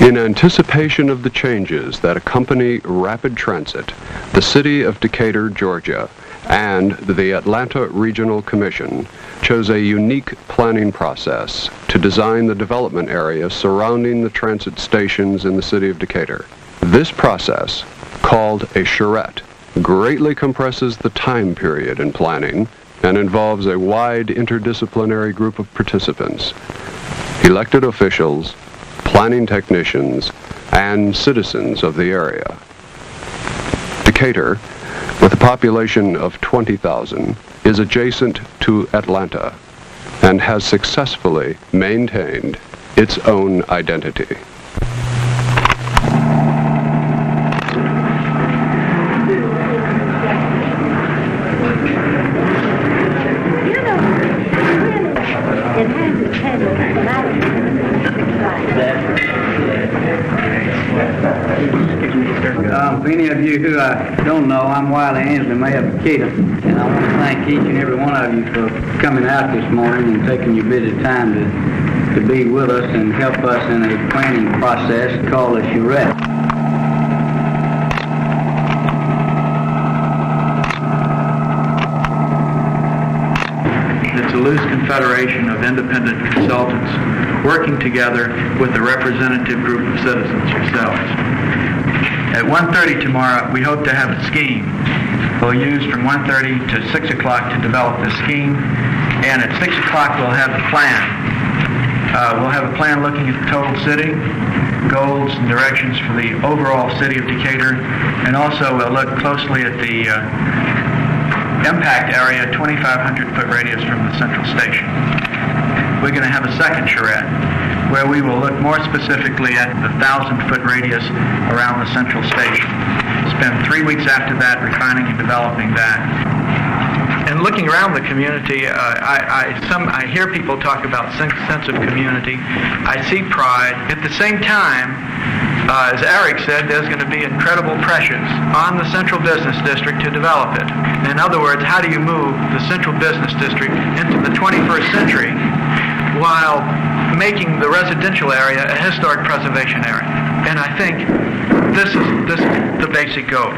In anticipation of the changes that accompany rapid transit, the City of Decatur, Georgia, and the Atlanta Regional Commission chose a unique planning process to design the development area surrounding the transit stations in the City of Decatur. This process, called a charrette, greatly compresses the time period in planning and involves a wide interdisciplinary group of participants, elected officials, planning technicians, and citizens of the area. Decatur, with a population of 20,000, is adjacent to Atlanta and has successfully maintained its own identity. For any of you who I don't know, I'm Wiley Ansley, Mayor of Decatur, and I want to thank each and every one of you for coming out this morning and taking your busy time to be with us and help us in a planning process called a charrette. It's a loose confederation of independent consultants working together with a representative group of citizens yourselves. At 1:30 tomorrow, we hope to have a scheme. We'll use from 1:30 to 6 o'clock to develop the scheme, and at 6 o'clock we'll have the plan. We'll have a plan looking at the total city, goals and directions for the overall city of Decatur, and also we'll look closely at the impact area, 2,500-foot radius from the central station. We're going to have a second charrette, where we will look more specifically at the 1,000-foot radius around the central station. Spend 3 weeks after that refining and developing that. And looking around the community, I hear people talk about sense of community. I see pride. At the same time, as Eric said, there's going to be incredible pressures on the central business district to develop it. In other words, how do you move the central business district into the 21st century while making the residential area a historic preservation area? And I think this is the basic goal.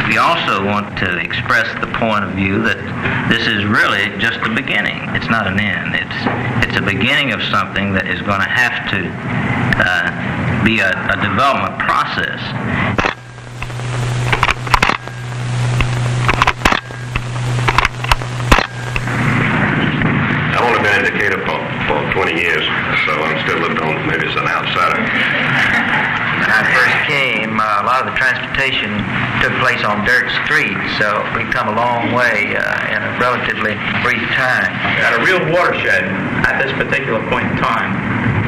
We also want to express the point of view that this is really just the beginning. It's not an end. It's a beginning of something that is going to have to be a development process. I've only been in Decatur for 20 years, so I'm still looked on maybe as an outsider. When I first came, a lot of the transportation took place on dirt streets, so we've come a long way in a relatively brief time. At a real watershed at this particular point in time,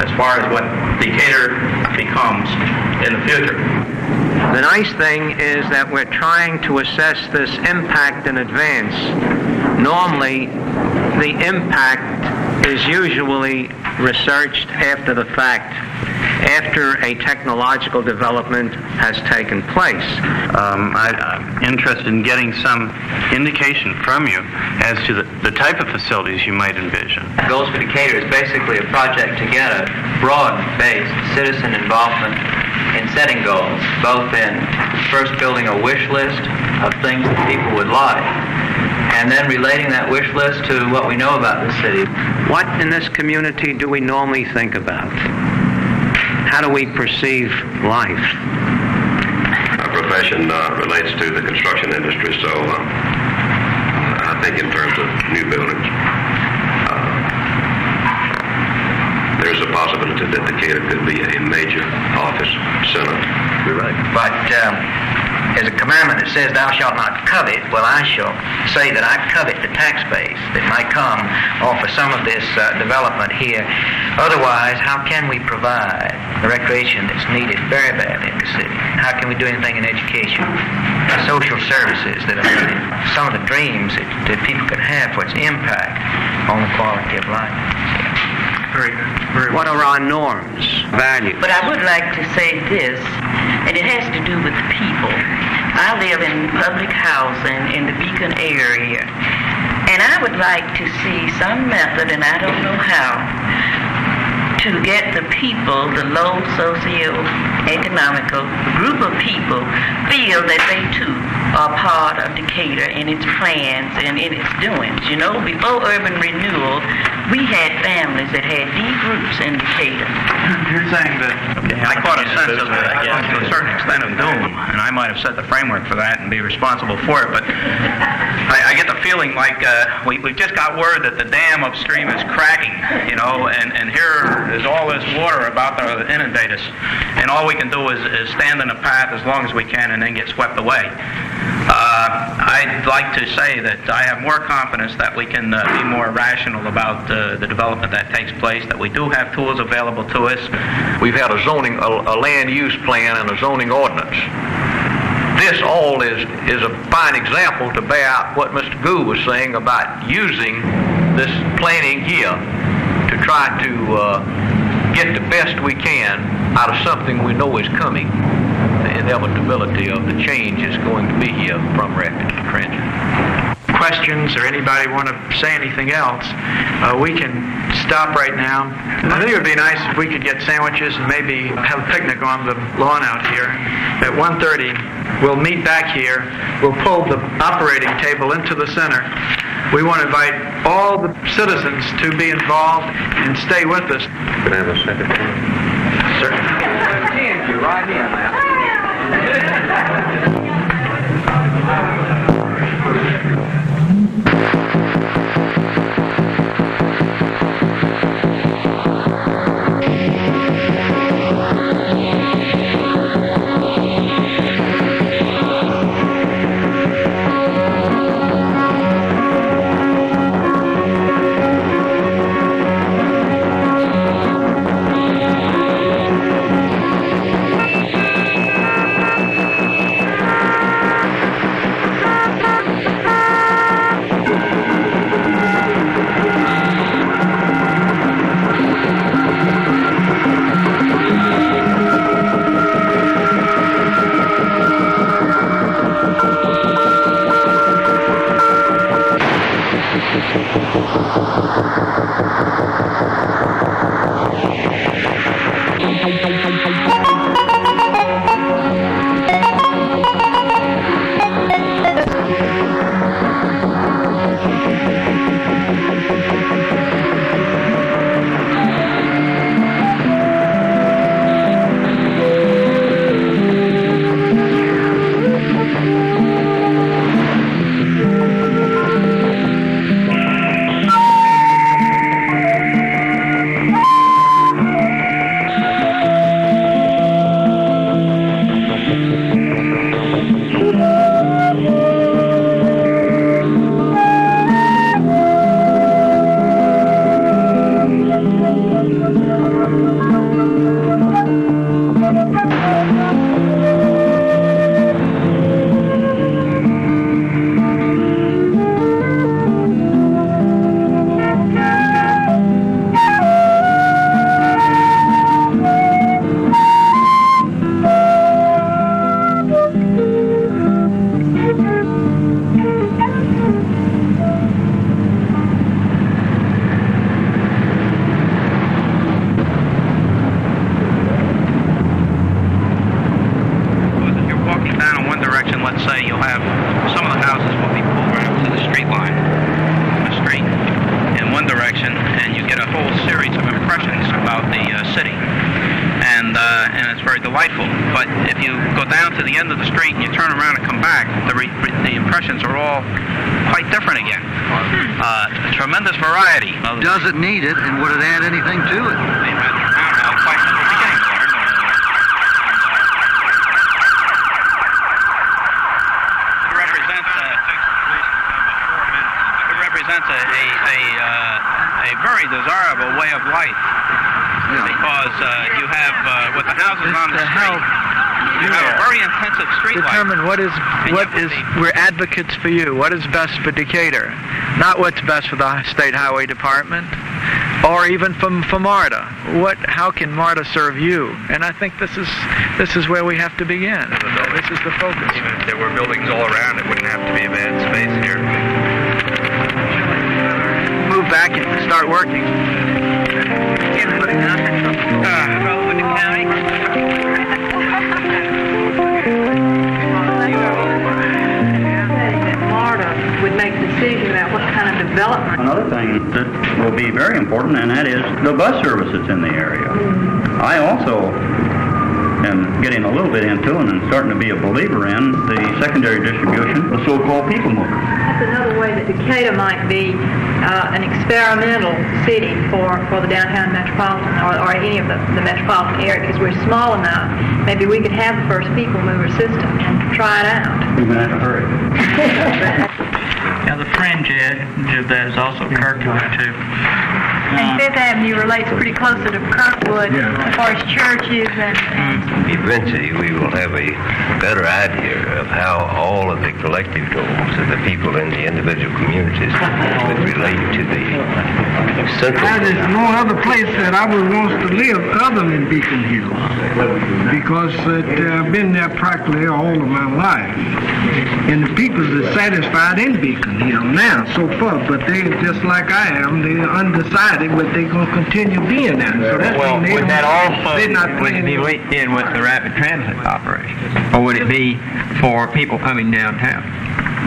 as far as what Decatur becomes in the future. The nice thing is that we're trying to assess this impact in advance. Normally, the impact is usually researched after the fact, after a technological development has taken place. I'm interested in getting some indication from you as to the type of facilities you might envision. Goals for Decatur is basically a project to get a broad-based citizen involvement in setting goals, both in first building a wish list of things that people would like, and then relating that wish list to what we know about the city. What in this community do we normally think about? How do we perceive life? Our profession relates to the construction industry, so I think in terms of new buildings, there's a possibility that Decatur could be a major office center. You're right. But there's a commandment that says, "Thou shalt not covet." Well, I shall say that I covet the tax base that might come off of some of this development here. Otherwise, how can we provide the recreation that's needed very badly in the city? How can we do anything in education? Social services that are needed. Some of the dreams that people can have for its impact on the quality of life. What are our norms, values? But I would like to say this, and it has to do with the people. I live in public housing in the Beacon area, and I would like to see some method, and I don't know how, to get the people, the low socio-economical group of people, feel that they too are part of Decatur and its plans and in its doings. You know, before urban renewal, we had families that had D groups in Decatur. You're saying that I caught a sense of, to a certain extent, of doom, and I might have set the framework for that and be responsible for it, but I get the feeling like we've just got word that the dam upstream is cracking, you know, and here is all this water about to inundate us, and all we can do is stand in the path as long as we can and then get swept away. I'd like to say that I have more confidence that we can be more rational about the development that takes place, that we do have tools available to us. We've had a land use plan and a zoning ordinance. This all is a fine example to bear out what Mr. Gould was saying about using this planning here to try to get the best we can out of something we know is coming. The inevitability of the change is going to be here from rapid transit. Questions or anybody want to say anything else, we can stop right now. I think it would be nice if we could get sandwiches and maybe have a picnic on the lawn out here. At 1:30, we'll meet back here. We'll pull the operating table into the center. We want to invite all the citizens to be involved and stay with us. Can I have a second? Certainly. You're right in now. Does it need it, and would it add anything to it? It represents a very desirable way of life, because you have with the houses on the street. You have a very intensive street life. Determine we're advocates for you. What is best for Decatur? Not what's best for the State Highway Department, or even for MARTA. How can MARTA serve you? And I think this is where we have to begin. This is the focus. Even if there were buildings all around, it wouldn't have to be a bad space here. Move back and start working. Roll with the county. That MARTA would make a decision about what kind of development. Another thing that will be very important, and that is the bus service that's in the area. I also am getting a little bit into and starting to be a believer in the secondary distribution, the so-called people mover. That's another way that Decatur might be an experimental city for the downtown metropolitan or any of the metropolitan area, because we're small enough. Maybe we could have the first people mover system and try it out. We're going to have to hurry. Now the fringe edge of that is also Kirkwood too. And Fifth Avenue relates pretty closely to Kirkwood as far as churches and Eventually, we will have a better idea of how all of the collective goals of the people in the individual communities would relate to the central. There's no other place that I would want to live other than Beacon Hill, because I've been there practically all of my life. And the people are satisfied in Beacon Hill now, so far, but they're just like I am. They're undecided whether they're going to continue being there. So that's Well, would that also they're not would it be linked in with the rapid transit operation? Or would it be for people coming downtown?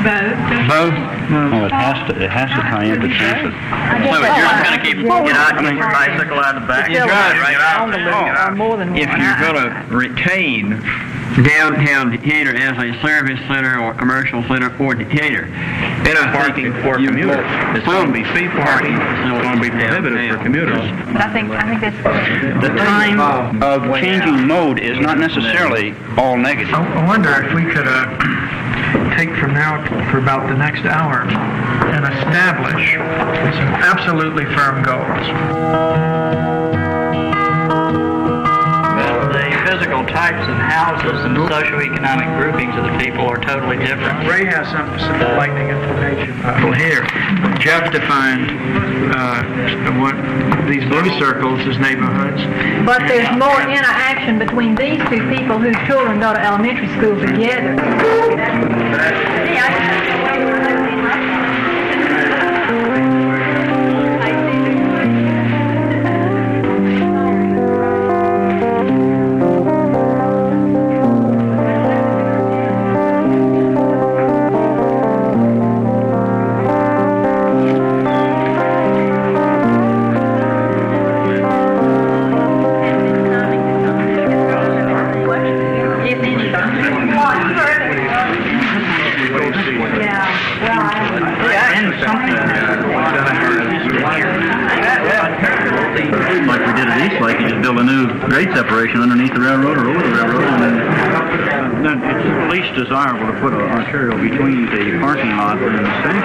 both. No, it has to tie into transit. So you're just going to keep get out, get your bicycle out of the back. Still Right. more than If one. you're going to retain downtown Decatur as a service center or commercial center for Decatur, then I Parking think for commuters. It's going to be fee parking. It's going to be prohibited for commuters. But I think that's The time of changing mode is not necessarily all negative. I wonder if we could take from now for about the next hour and establish some absolutely firm goals. The physical types of houses and socioeconomic groupings of the people are totally different. Ray has some enlightening information here. Jeff defined what these blue circles as neighborhoods. But there's more interaction between these two people whose children go to elementary school together. Like we did at Eastlake, you just build a new grade separation underneath the railroad or over the railroad, and then it's at least desirable to put an arterial between the parking lot and the station.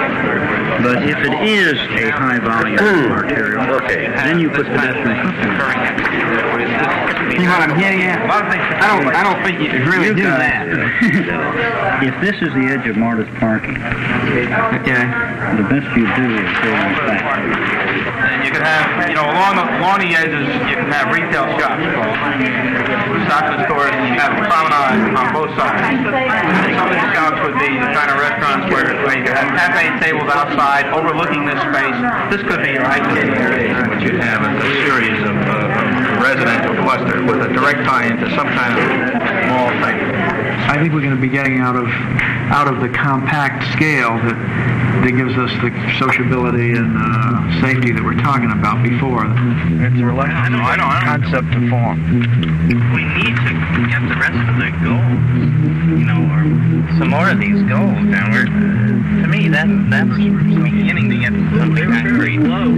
But if it is a high volume arterial, then you put pedestrian footpaths. See what I'm getting at? I don't think you could really do that. If this is the edge of Marta's parking, the best you do is go like that. You can have, along the edges, you can have retail shops, stocks and stores, and you have promenades on both sides. Some of the shops would be the kind of restaurants where you could have cafe tables outside overlooking this space. This could be your isolated area, which you'd have a series of residential clusters with a direct tie into some kind of mall type. I think we're going to be getting out of the compact scale that gives us the sociability and safety that we're talking about before. It's a concept to form. We need to get the rest of the goals, or some more of these goals. And to me, that was beginning to get something very low.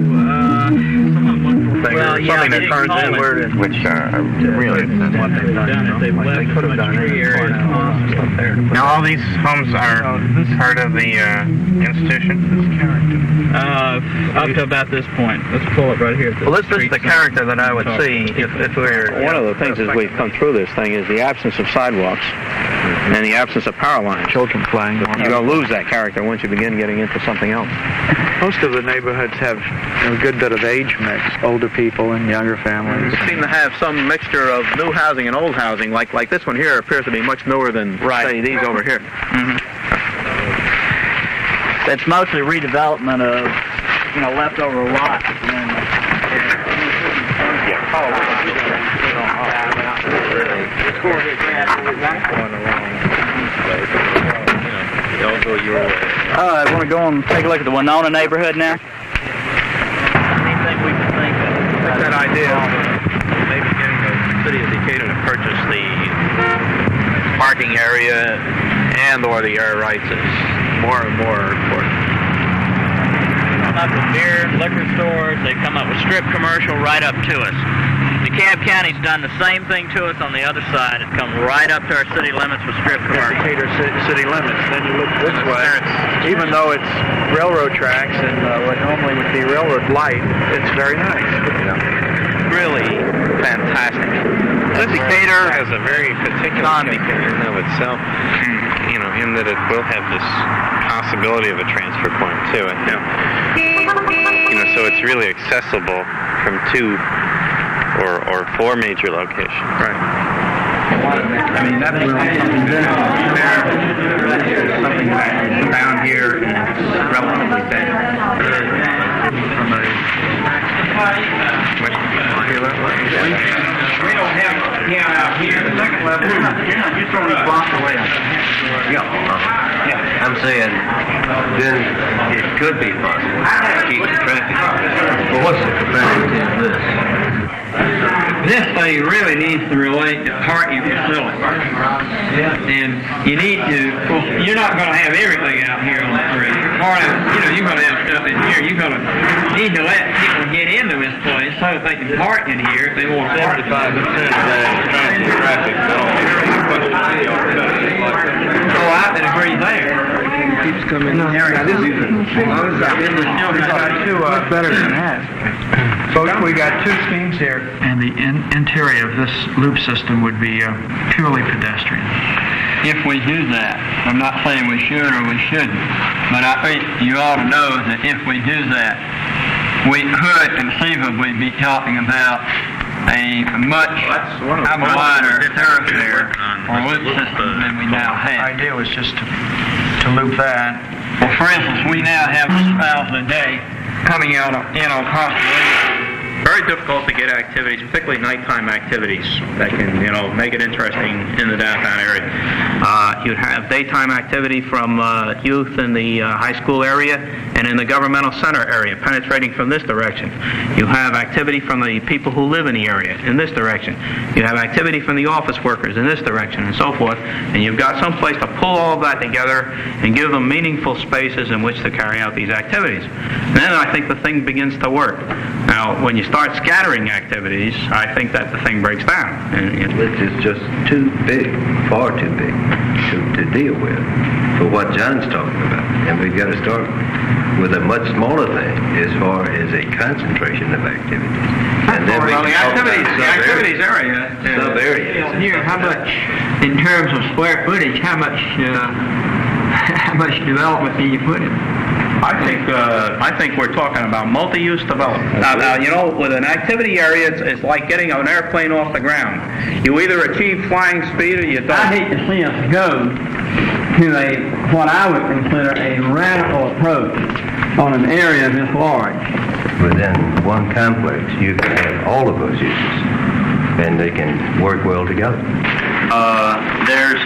Something that turns inward, which really what they've done. They could have done it. Now, all these homes are part of the institution. Up to about this point. Let's pull it right here. Well, this is the character that I would see if we're... One of the things as we've come through this thing is the absence of sidewalks and the absence of power lines. Children playing. You're going to lose that character once you begin getting into something else. Most of the neighborhoods have a good bit of age mix, older people and younger families. We seem to have some mixture of new housing and old housing. Like this one here appears to be much newer than, say, these over here. It's mostly redevelopment of, leftover lots. And I want to go and take a look at the Winona neighborhood now. Anything we can think of. That idea of maybe getting the city of Decatur to purchase the parking area and or the air rights is more and more important. They come up with beer, liquor stores, they come up with strip commercial right up to us. DeKalb County's done the same thing to us on the other side. It's come right up to our city limits with strip commercial. Decatur city limits. Then you look this way, even though it's railroad tracks and what normally would be railroad light, it's very nice. Really fantastic. Decatur has a very particular character in and of itself, in that it will have this possibility of a transfer point to it. So it's really accessible from 2 or 4 major locations. Right. I mean, that's something there. That's something that down here is relatively dead. From a we don't have out here. The second level, you're only blocked away. Yeah. I'm saying then it could be possible to keep the traffic. Well, what's the capacity of this? This thing really needs to relate to parking facilities. And you need to, you're not going to have everything out here on the street. Part of, you're going to have stuff in here. You're going to need to let people get into this place so that they can park in here if they want to park. 75% of that traffic. So I would agree there. Keeps coming. No, this is much better than that. Folks, we got 2 schemes here, and the interior of this loop system would be purely pedestrian. If we do that, I'm not saying we should or we shouldn't, but I think you ought to know that if we do that, we could conceivably be talking about a much wider thoroughfare or loop system than we now have. The idea was just to loop that. Well, for instance, we now have 6,000 a day coming out across the lake. Very difficult to get activities, particularly nighttime activities, that can, make it interesting in the downtown area. You'd have daytime activity from youth in the high school area and in the governmental center area, penetrating from this direction. You have activity from the people who live in the area in this direction. You have activity from the office workers in this direction and so forth. And you've got some place to pull all of that together and give them meaningful spaces in which to carry out these activities. And then I think the thing begins to work. Now, when you start scattering activities, I think that the thing breaks down. This is just too big, far too big to deal with for what John's talking about. And we've got to start with a much smaller thing as far as a concentration of activities. And then we the activities area. Sub-areas. Here, how much, in terms of square footage, how much development do you put in? I think we're talking about multi-use development. Now, with an activity area, it's like getting an airplane off the ground. You either achieve flying speed or you don't. I hate to see us go to what I would consider a radical approach on an area this large. Within one complex, you can have all of those uses, and they can work well together. There's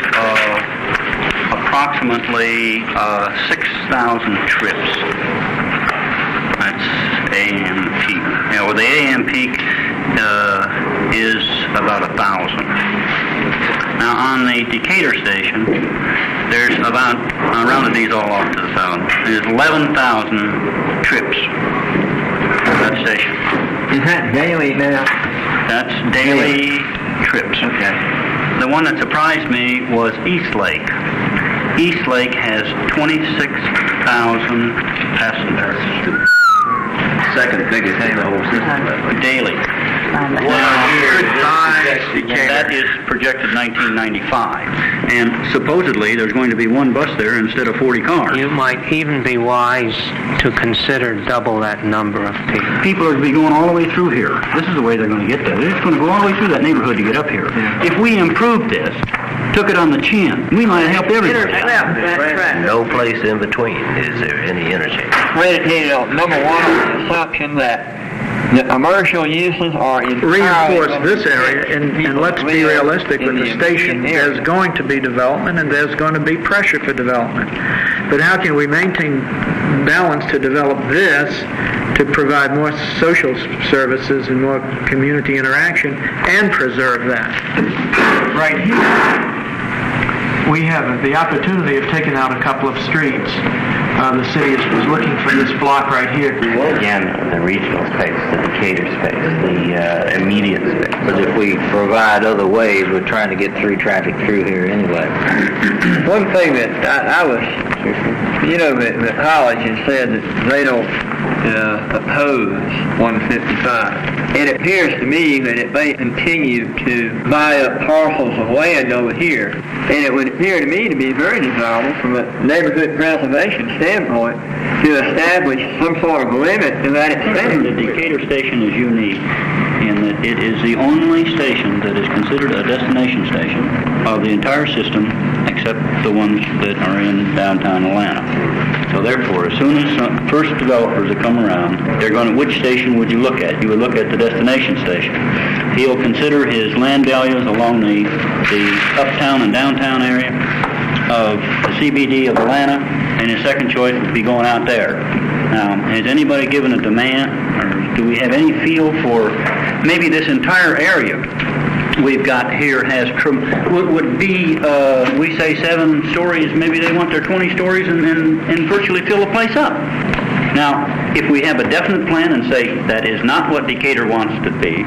approximately 6,000 trips. That's AM peak. Well, the AM peak is about 1,000. Now, on the Decatur station, there's about, I rounded these all off to the 1,000, there's 11,000 trips on that station. Is that daily now? That's daily trips. Okay. The one that surprised me was East Lake. East Lake has 26,000 passengers. Second biggest in the whole system. Daily. That is projected 1995. And supposedly there's going to be one bus there instead of 40 cars. You might even be wise to consider double that number of people. People are going to be going all the way through here. This is the way they're going to get there. They're just going to go all the way through that neighborhood to get up here. Yeah. If we improved this, took it on the chin, we might have helped everybody. No place in between is there any interchange. Predicated on, number one, on the assumption that The commercial uses are reinforce this area, and let's be realistic with the station. There's going to be development, and there's going to be pressure for development. But how can we maintain balance to develop this to provide more social services and more community interaction and preserve that? Right here, we have the opportunity of taking out a couple of streets. The city is looking for this block right here. Again, the regional space, the Decatur space, the immediate space. But if we provide other ways, we're trying to get through traffic through here anyway. One thing that I was, the college has said that they don't oppose 155. It appears to me that if they continue to buy up parcels of land over here, and it would appear to me to be very desirable from a neighborhood preservation standpoint to establish some sort of limit to that extent. The Decatur station is unique in that it is the only station that is considered a destination station of the entire system except the ones that are in downtown Atlanta. So therefore, as soon as some first developers that come around, they're going to, which station would you look at? You would look at the destination station. He'll consider his land values along the uptown and downtown area of the CBD of Atlanta, and his second choice would be going out there. Now, has anybody given a demand, or do we have any feel for maybe this entire area we've got here would be, we say 7 stories, maybe they want their 20 stories and virtually fill the place up. Now, if we have a definite plan and say that is not what Decatur wants to be,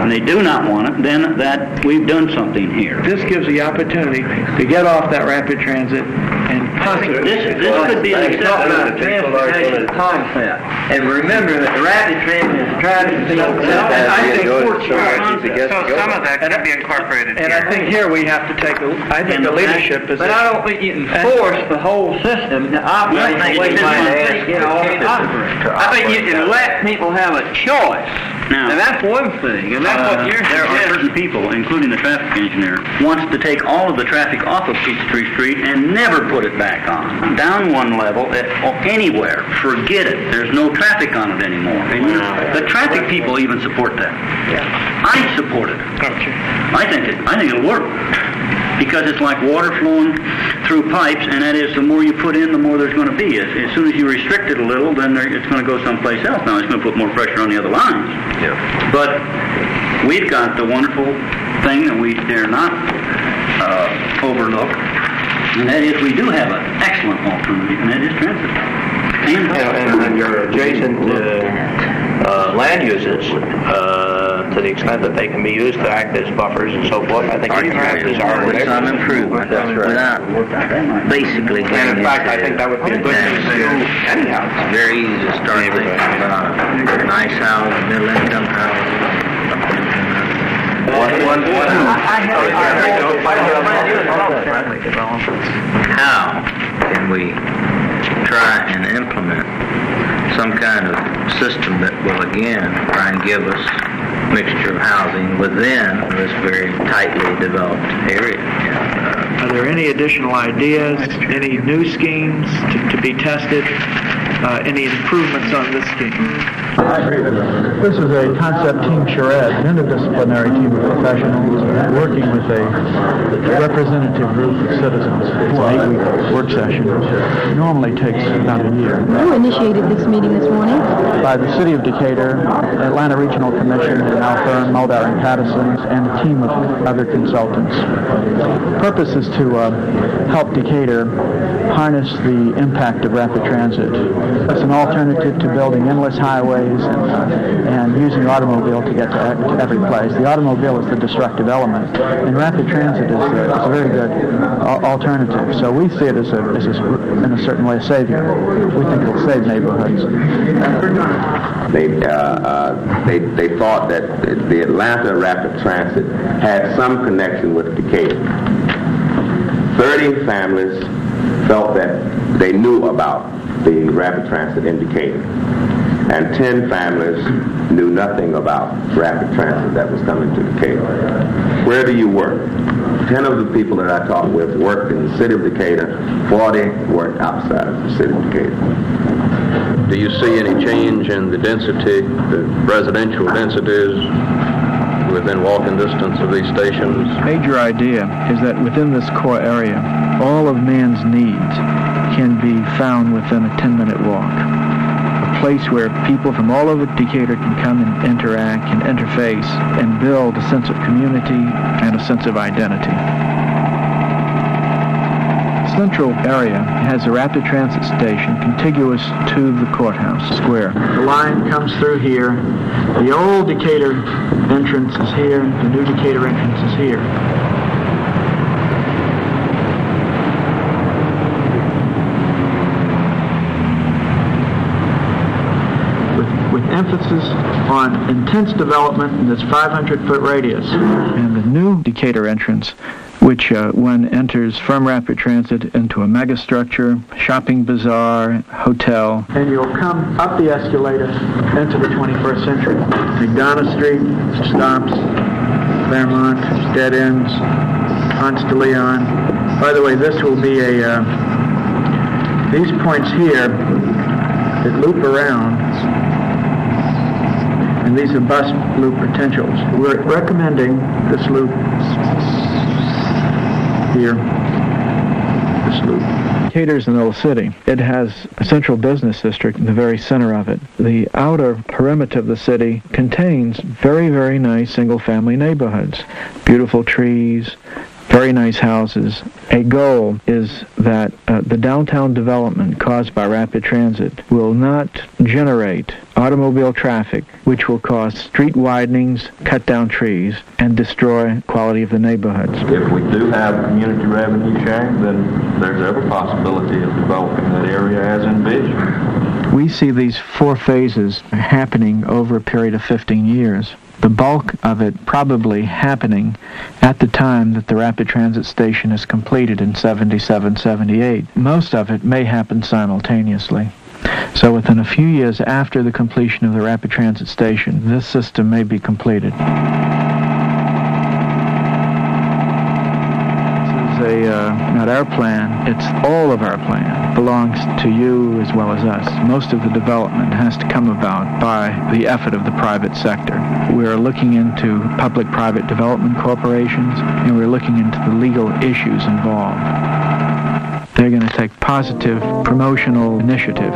and they do not want it, then that we've done something here. This gives the opportunity to get off that rapid transit and possibly... This could be an acceptable transportation concept. And remember that the rapid transit is trying to... I think some of that can be incorporated here. And I think here we have to take the leadership position. But I don't think you can force the whole system to operate the way I think you can let people have a choice. Now, that's one thing, and that's what you're there are certain people, including the traffic engineer, wants to take all of the traffic off of Peachtree Street and never put it back on. Down one level, anywhere, forget it. There's no traffic on it anymore. The traffic people even support that. I support it. I think it'll work. Because it's like water flowing through pipes, and that is, the more you put in, the more there's going to be. As soon as you restrict it a little, then it's going to go someplace else. Now, it's going to put more pressure on the other lines. Yeah. But we've got the wonderful thing that we dare not overlook, and that is we do have an excellent alternative, and that is transit. And your adjacent land uses, to the extent that they can be used to act as buffers and so forth, I think you have desirable some improvement. That's right. Basically, and in fact, I think that would be a good thing to do anyhow. It's very easy to start thinking about a nice house, middle-income house. How can we try and implement some kind of system that will again try and give us mixture of housing within this very tightly developed area? Are there any additional ideas, any new schemes to be tested, any improvements on this scheme? This is a concept team Charette, an interdisciplinary team of professionals working with a representative group of citizens. It's an 8-week work session. It normally takes about a year. Who initiated this meeting this morning? By the City of Decatur, Atlanta Regional Commission, Alfern, Muldaur and Patterson, and a team of other consultants. The purpose is to help Decatur harness the impact of rapid transit. It's an alternative to building endless highways and using automobile to get to every place. The automobile is the destructive element, and rapid transit is a very good alternative. So we see it as in a certain way, a savior. We think it will save neighborhoods. They thought that the Atlanta Rapid Transit had some connection with Decatur. 30 families felt that they knew about the rapid transit in Decatur, and 10 families knew nothing about rapid transit that was coming to Decatur. Where do you work? 10 of the people that I talked with worked in the city of Decatur, 40 worked outside of the city of Decatur. Do you see any change in the density, the residential densities within walking distance of these stations? Major idea is that within this core area, all of man's needs can be found within a 10-minute walk. A place where people from all over Decatur can come and interact and interface and build a sense of community and a sense of identity. The central area has a rapid transit station contiguous to the courthouse square. The line comes through here. The old Decatur entrance is here. The new Decatur entrance is here. With emphasis on intense development in this 500-foot radius. And the new Decatur entrance, which one enters from rapid transit into a megastructure, shopping bazaar, hotel. And you'll come up the escalator into the 21st century. McDonough Street, stops, Claremont, dead ends, Ponce de Leon. By the way, this will be these points here that loop around, and these are bus loop potentials. We're recommending this loop here, this loop. Decatur's an old city. It has a central business district in the very center of it. The outer perimeter of the city contains very, very nice single-family neighborhoods. Beautiful trees, very nice houses. A goal is that the downtown development caused by rapid transit will not generate automobile traffic, which will cause street widenings, cut down trees, and destroy quality of the neighborhoods. If we do have community revenue sharing, then there's every possibility of developing that area as envisioned. We see these 4 phases happening over a period of 15 years. The bulk of it probably happening at the time that the rapid transit station is completed in 77, 78. Most of it may happen simultaneously. So within a few years after the completion of the rapid transit station, this system may be completed. This is not our plan, it's all of our plan. It belongs to you as well as us. Most of the development has to come about by the effort of the private sector. We're looking into public-private development corporations, and we're looking into the legal issues involved. They're going to take positive promotional initiative.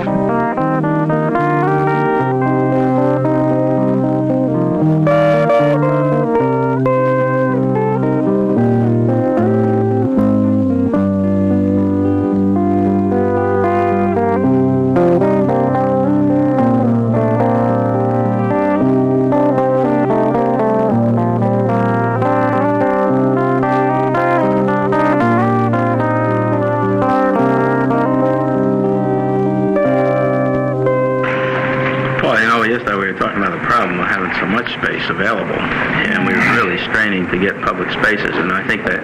Space available, and we're really straining to get public spaces, and I think that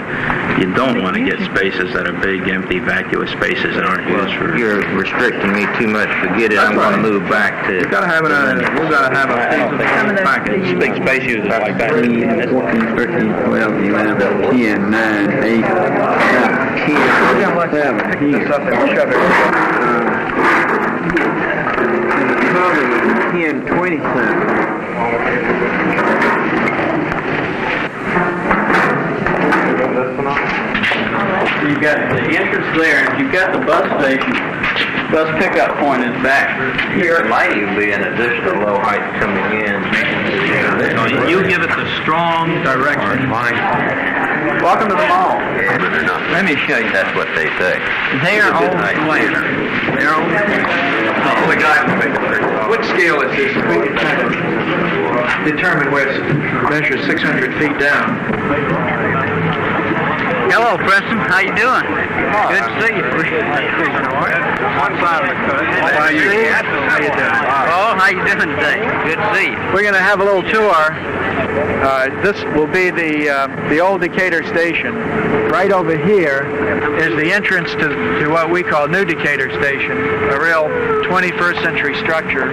you don't want to get spaces that are big, empty, vacuous spaces that aren't used for... You're restricting me too much. Forget it. I'm going to move back to... We've got to have a package. Big space users like that. 13, 14, 13, 12, 11, 10, 9, 8, 10, 7, pick this up and shove it. 10, 27. You've got the entrance there, and you've got the bus station. Bus pickup point is back here. There might even be an additional low height coming in. You give it the strong direction. Welcome to the mall. Let me show you. That's what they say. They're old plan. They're old plan. What scale is this? Determine where it's measured 600 feet down. Hello, Preston. How you doing? Good to see you. One side of the cut. How you doing? Oh, how you doing today? Good to see you. We're going to have a little tour. This will be the old Decatur station. Right over here is the entrance to what we call New Decatur Station, a real 21st century structure.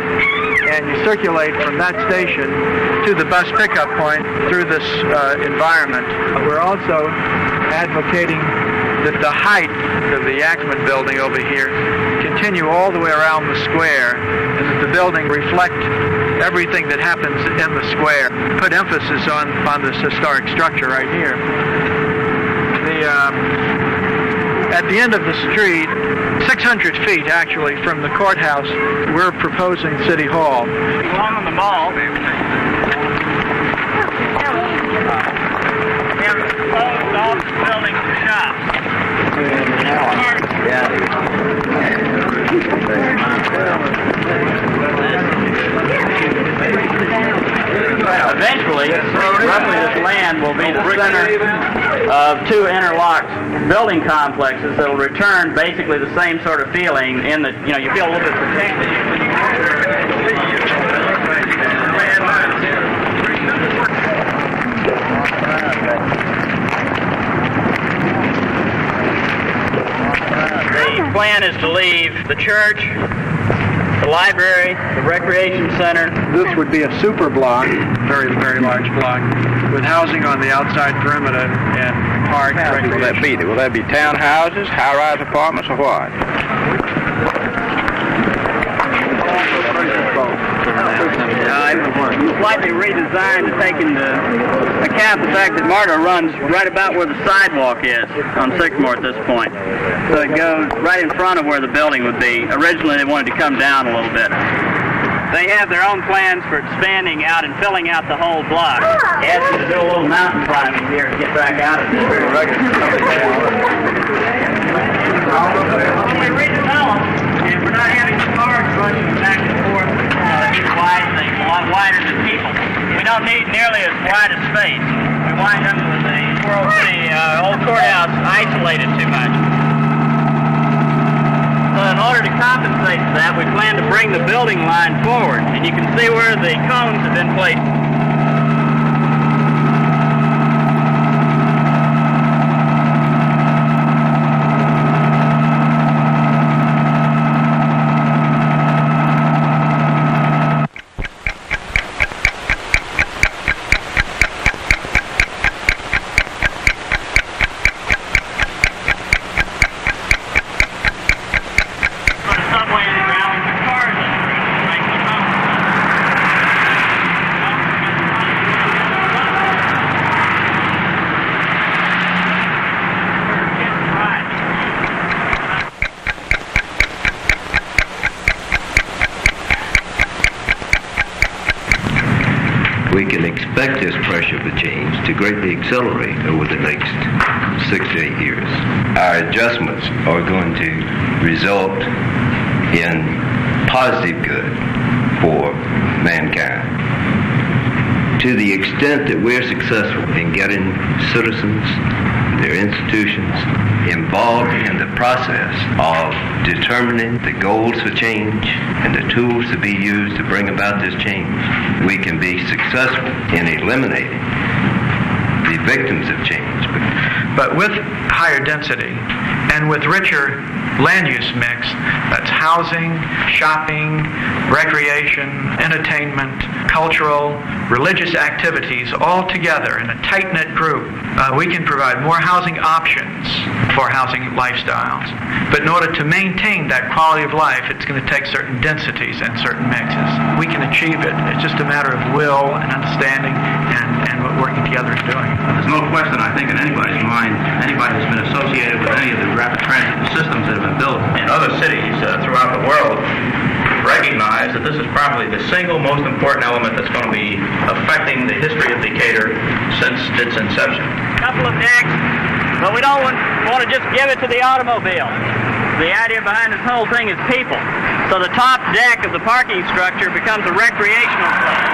And you circulate from that station to the bus pickup point through this environment. We're also advocating that the height of the Yakman building over here continue all the way around the square, and that the building reflect everything that happens in the square. Put emphasis on this historic structure right here. At the end of the street, 600 feet actually from the courthouse, we're proposing City Hall. Along on the mall, we have proposed office buildings and shops. Eventually, roughly this land will be the center of two interlocked building complexes that will return basically the same sort of feeling in that, you feel a little bit protected. The plan is to leave the church, the library, the recreation center. This would be a super block, very, very large block, with housing on the outside perimeter and parks. Will that be? Will that be townhouses, high-rise apartments, or what? Slightly redesigned to take into account the fact that MARTA runs right about where the sidewalk is on Sycamore at this point. So it goes right in front of where the building would be. Originally they wanted to come down a little bit. They have their own plans for expanding out and filling out the whole block. They asked them to do a little mountain climbing here to get back out of this. When we redevelop, and we're not having the cars running back and forth, these wide things, a lot wider than people. We don't need nearly as wide a space. We wind up with the old courthouse isolated too much. So in order to compensate for that, we plan to bring the building line forward, and you can see where the cones have been placed. We can expect this pressure for change to greatly accelerate over the next 6 to 8 years. Our adjustments are going to result in positive good for mankind. To the extent that we're successful in getting citizens, their institutions, involved in the process of determining the goals for change and the tools to be used to bring about this change, we can be successful in eliminating the victims of change. But with higher density and with richer land use mix, that's housing, shopping, recreation, entertainment, cultural, religious activities all together in a tight-knit group, we can provide more housing options for housing lifestyles. But in order to maintain that quality of life, it's going to take certain densities and certain mixes. We can achieve it. It's just a matter of will and understanding and what working together is doing. There's no question, I think, in anybody's mind, anybody who's been associated with any of the rapid transit systems that have been built in other cities throughout the world, recognize that this is probably the single most important element that's going to be affecting the history of Decatur since its inception. A couple of decks, but we don't want to just give it to the automobile. The idea behind this whole thing is people. So the top deck of the parking structure becomes a recreational place.